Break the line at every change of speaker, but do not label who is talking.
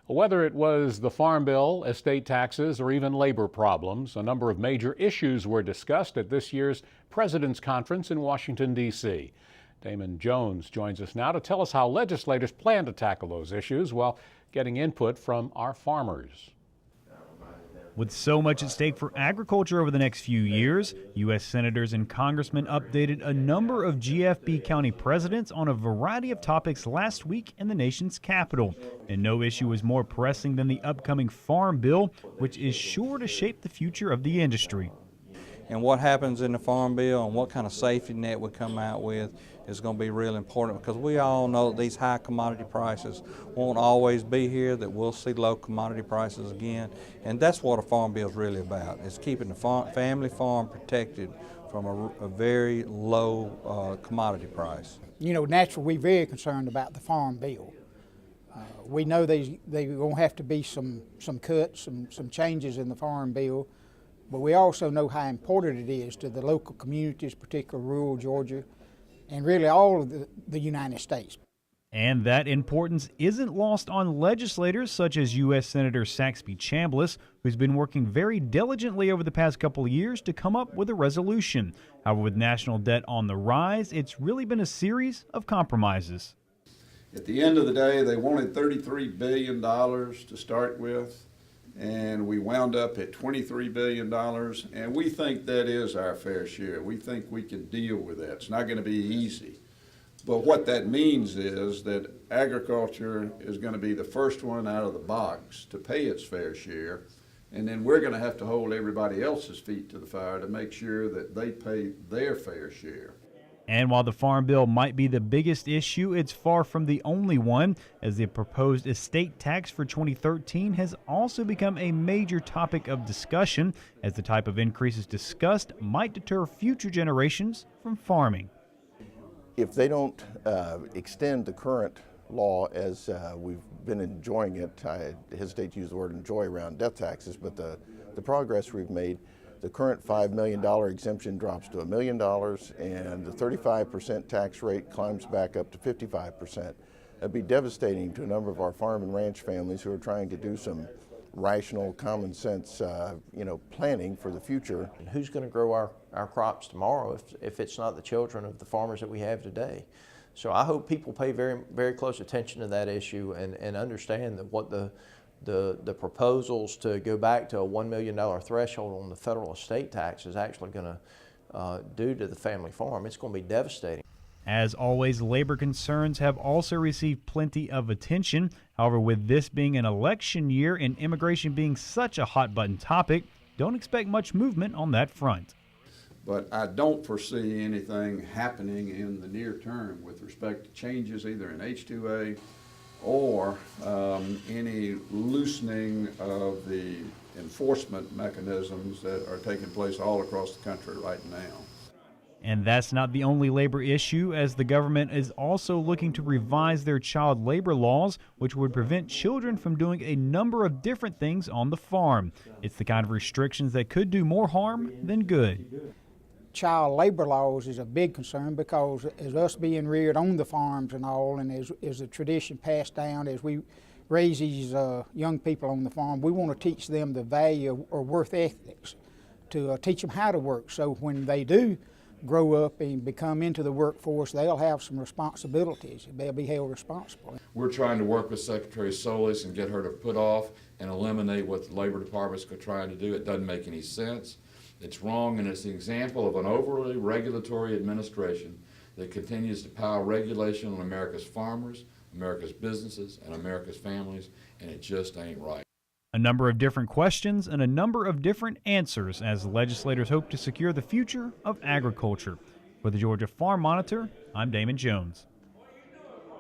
Whether it was the Farm Bill, estate taxes, or even labor problems, a number of major issues were discussed at this year's Presidents Conference in Washington, D.C. Damon Jones joins us now to tell us how legislators plan to tackle those issues while getting input from our farmers.
With so much at stake for agriculture over the next few years, U.S. senators and congressmen updated a number of GFB County presidents on a variety of topics last week in the nation's capital. And no issue is more pressing than the upcoming Farm Bill, which is sure to shape the future of the industry.
And what happens in the Farm Bill and what kind of safety net we come out with is going to be real important, because we all know that these high commodity prices won't always be here, that we'll see low commodity prices again. And that's what a Farm Bill is really about, is keeping the family farm protected from a very low commodity price.
You know, naturally, we're very concerned about the Farm Bill. We know there's going to have to be some cuts, some changes in the Farm Bill, but we also know how important it is to the local communities, particularly rural Georgia, and really all of the United States.
And that importance isn't lost on legislators such as U.S. Senator Saxby Chambliss, who's been working very diligently over the past couple of years to come up with a resolution. However, with national debt on the rise, it's really been a series of compromises.
At the end of the day, they wanted $33 billion to start with, and we wound up at $23 billion, and we think that is our fair share. We think we can deal with that. It's not going to be easy. But what that means is that agriculture is going to be the first one out of the box to pay its fair share, and then we're going to have to hold everybody else's feet to the fire to make sure that they pay their fair share.
And while the Farm Bill might be the biggest issue, it's far from the only one, as the proposed estate tax for 2013 has also become a major topic of discussion, as the type of increases discussed might deter future generations from farming.
If they don't extend the current law as we've been enjoying it, I hesitate to use the word enjoy around death taxes, but the progress we've made, the current $5 million exemption drops to $1 million, and the 35% tax rate climbs back up to 55%. It'd be devastating to a number of our farm and ranch families who are trying to do some rational, common sense, planning for the future.
Who's going to grow our crops tomorrow if it's not the children of the farmers that we have today? So I hope people pay very, very close attention to that issue and understand that what the proposals to go back to a $1 million threshold on the federal estate tax is actually going to do to the family farm. It's going to be devastating.
As always, labor concerns have also received plenty of attention. However, with this being an election year and immigration being such a hot-button topic, don't expect much movement on that front.
But I don't foresee anything happening in the near term with respect to changes either in H-2A or any loosening of the enforcement mechanisms that are taking place all across the country right now.
And that's not the only labor issue, as the government is also looking to revise their child labor laws, which would prevent children from doing a number of different things on the farm. It's the kind of restrictions that could do more harm than good.
Child labor laws is a big concern, because as us being reared on the farms and all, and as the tradition passed down, as we raise these young people on the farm, we want to teach them the value or work ethics, to teach them how to work, so when they do grow up and become into the workforce, they'll have some responsibilities. They'll be held responsible.
We're trying to work with Secretary Solis and get her to put off and eliminate what the Labor Department's trying to do. It doesn't make any sense. It's wrong, and it's an example of an overly regulatory administration that continues to pile regulation on America's farmers, America's businesses, and America's families, and it just ain't right.
A number of different questions and a number of different answers as legislators hope to secure the future of agriculture. For the Georgia Farm Monitor, I'm Damon Jones.